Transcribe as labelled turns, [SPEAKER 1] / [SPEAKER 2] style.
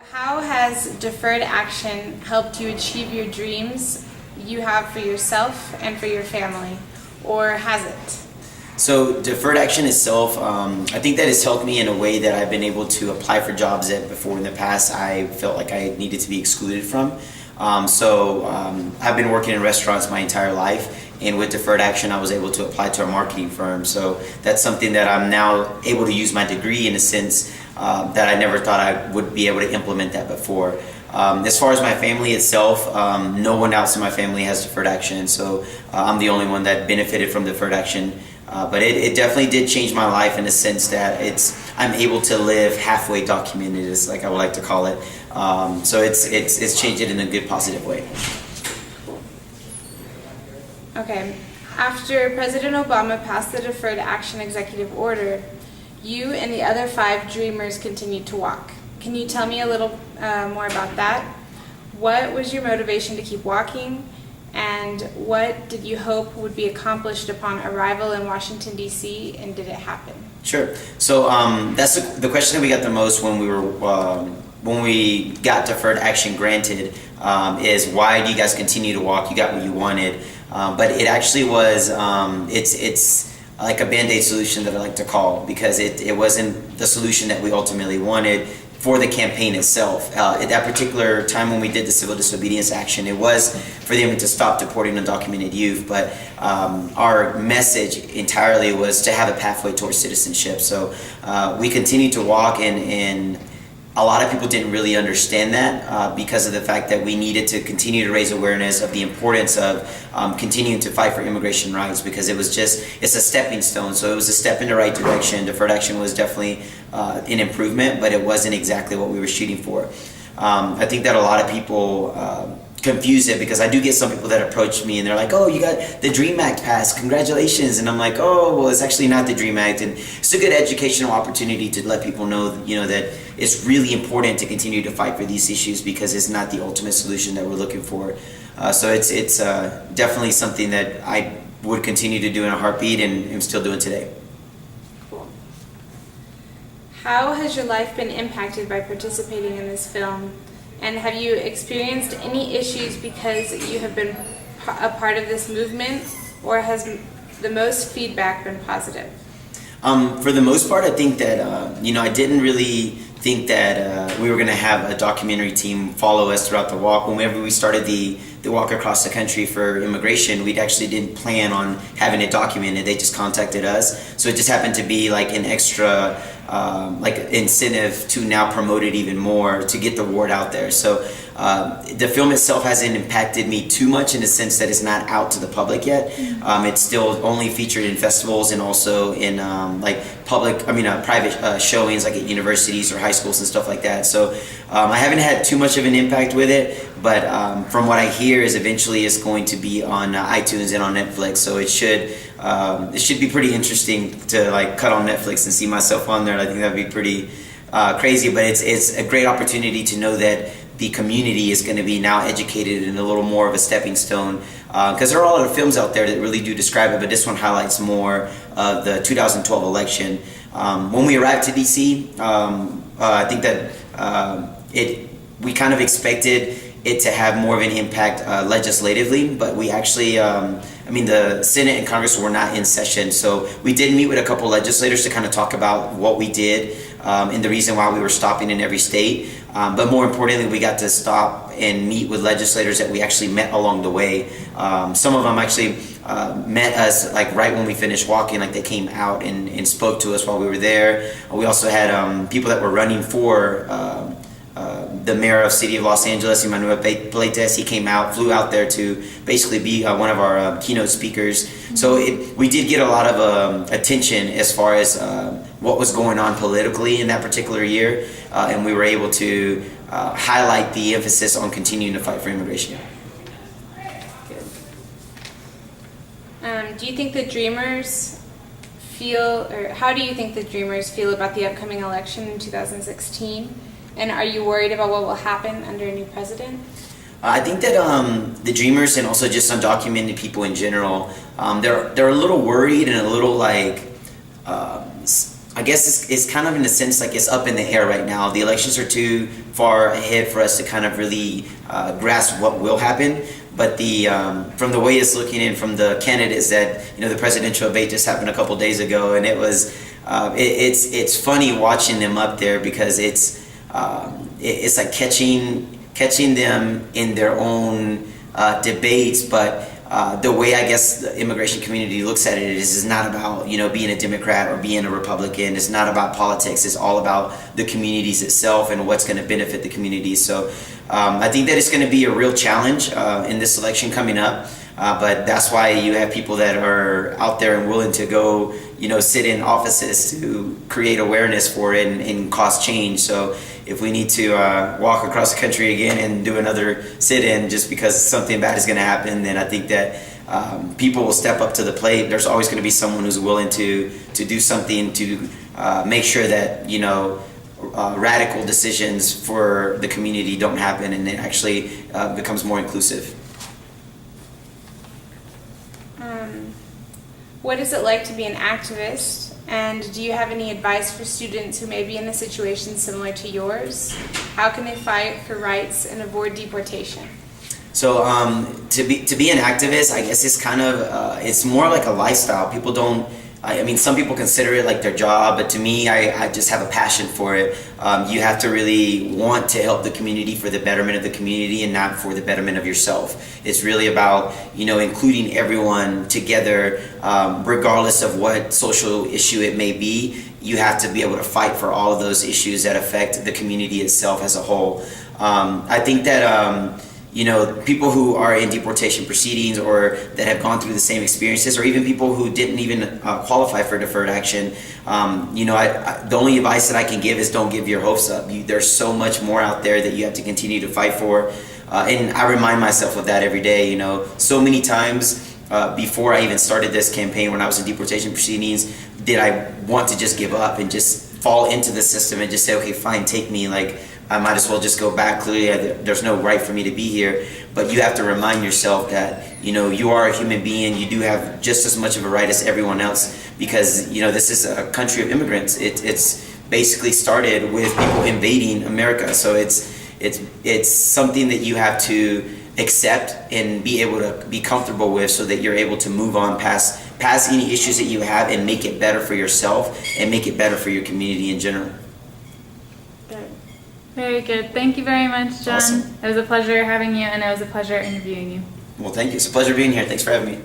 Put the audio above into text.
[SPEAKER 1] How has deferred action helped you achieve your dreams you have for yourself and for your family, or has it?
[SPEAKER 2] So deferred action itself, I think that it's helped me in a way that I've been able to apply for jobs that before in the past I felt like I needed to be excluded from. I've been working in restaurants my entire life, and with deferred action I was able to apply to a marketing firm. So that's something that I'm now able to use my degree in a sense that I never thought I would be able to implement that before. As far as my family itself, no one else in my family has deferred action, so I'm the only one that benefited from deferred action. But it definitely did change my life in the sense that I'm able to live halfway documented, is like I would like to call it. So it's changed it in a good, positive way.
[SPEAKER 1] Okay. After President Obama passed the Deferred Action Executive Order, you and the other 5 dreamers continued to walk. Can you tell me a little more about that? What was your motivation to keep walking? And what did you hope would be accomplished upon arrival in Washington, D.C., and did it happen?
[SPEAKER 2] Sure. So that's the question that we got the most when we got deferred action granted, is why do you guys continue to walk? You got what you wanted. But it actually was, it's like a Band-Aid solution that I like to call, because it wasn't the solution that we ultimately wanted for the campaign itself. At that particular time when we did the civil disobedience action, it was for them to stop deporting undocumented youth, but our message entirely was to have a pathway towards citizenship. So we continued to walk, and a lot of people didn't really understand that because of the fact that we needed to continue to raise awareness of the importance of continuing to fight for immigration rights, because it's a stepping stone. So it was a step in the right direction. Deferred action was definitely an improvement, but it wasn't exactly what we were shooting for. I think that a lot of people confuse it, because I do get some people that approach me and they're like, oh, you got the DREAM Act passed, congratulations. And I'm like, oh, well, it's actually not the DREAM Act. And it's a good educational opportunity to let people know, that it's really important to continue to fight for these issues, because it's not the ultimate solution that we're looking for. So it's definitely something that I would continue to do in a heartbeat, and am still doing today.
[SPEAKER 1] Cool. How has your life been impacted by participating in this film? And have you experienced any issues because you have been a part of this movement, or has the most feedback been positive?
[SPEAKER 2] For the most part, I think that, I didn't really think that we were going to have a documentary team follow us throughout the walk. Whenever we started the walk across the country for immigration, we actually didn't plan on having it documented. They just contacted us. So it just happened to be like an extra incentive to now promote it even more, to get the word out there. So the film itself hasn't impacted me too much, in the sense that it's not out to the public yet. It's still only featured in festivals, and also in private showings, like at universities or high schools and stuff like that. So I haven't had too much of an impact with it, but from what I hear is eventually it's going to be on iTunes and on Netflix. So it should be pretty interesting to cut on Netflix and see myself on there. I think that'd be pretty crazy, but it's a great opportunity to know that the community is going to be now educated in a little more of a stepping stone, because there are a lot of films out there that really do describe it, but this one highlights more of the 2012 election. When we arrived to DC, I think that we kind of expected it to have more of an impact legislatively, but we actually, the Senate and Congress were not in session, so we did meet with a couple legislators to kind of talk about what we did and the reason why we were stopping in every state. But more importantly, we got to stop and meet with legislators that we actually met along the way. Some of them actually met us right when we finished walking, they came out and spoke to us while we were there. We also had people that were running for the mayor of City of Los Angeles, Emmanuel Pleites. He flew out there to basically be one of our keynote speakers. So we did get a lot of attention as far as what was going on politically in that particular year, and we were able to highlight the emphasis on continuing to fight for immigration.
[SPEAKER 1] Good. Do you think the Dreamers how do you think the Dreamers feel about the upcoming election in 2016? And are you worried about what will happen under a new president?
[SPEAKER 2] I think that the Dreamers, and also just undocumented people in general, they're a little worried and a little I guess it's kind of in a sense like it's up in the air right now. The elections are too far ahead for us to kind of really grasp what will happen. But from the way it's looking and from the candidates that, the presidential debate just happened a couple days ago, and it was, it's funny watching them up there because it's like catching them in their own debates, but the way I guess the immigration community looks at it is not about being a Democrat or being a Republican. It's not about politics. It's all about the communities itself and what's going to benefit the community. So I think that it's going to be a real challenge in this election coming up. But that's why you have people that are out there and willing to go, sit in offices to create awareness for it and cause change. So if we need to walk across the country again and do another sit-in just because something bad is going to happen, then I think that people will step up to the plate. There's always going to be someone who's willing to do something to make sure that, radical decisions for the community don't happen and it actually becomes more inclusive.
[SPEAKER 1] What is it like to be an activist? And do you have any advice for students who may be in a situation similar to yours? How can they fight for rights and avoid deportation?
[SPEAKER 2] So to be an activist, I guess it's kind of it's more like a lifestyle. People don't. I mean, some people consider it like their job, but to me, I just have a passion for it. You have to really want to help the community for the betterment of the community and not for the betterment of yourself. It's really about, including everyone together, regardless of what social issue it may be. You have to be able to fight for all of those issues that affect the community itself as a whole. I think that people who are in deportation proceedings or that have gone through the same experiences, or even people who didn't even qualify for deferred action, the only advice that I can give is don't give your hopes up. There's so much more out there that you have to continue to fight for, and I remind myself of that every day. So many times before I even started this campaign, when I was in deportation proceedings, did I want to just give up and just fall into the system and just say, okay, fine, take me, like I might as well just go back. Clearly, there's no right for me to be here. But you have to remind yourself that, you are a human being. You do have just as much of a right as everyone else because, this is a country of immigrants. It's basically started with people invading America. So it's something that you have to accept and be able to be comfortable with so that you're able to move on past any issues that you have and make it better for yourself and make it better for your community in general.
[SPEAKER 3] Very good. Thank you very much, John.
[SPEAKER 2] Awesome.
[SPEAKER 3] It was a pleasure having you, and it was a pleasure interviewing you.
[SPEAKER 2] Well, thank you. It's a pleasure being here. Thanks for having me.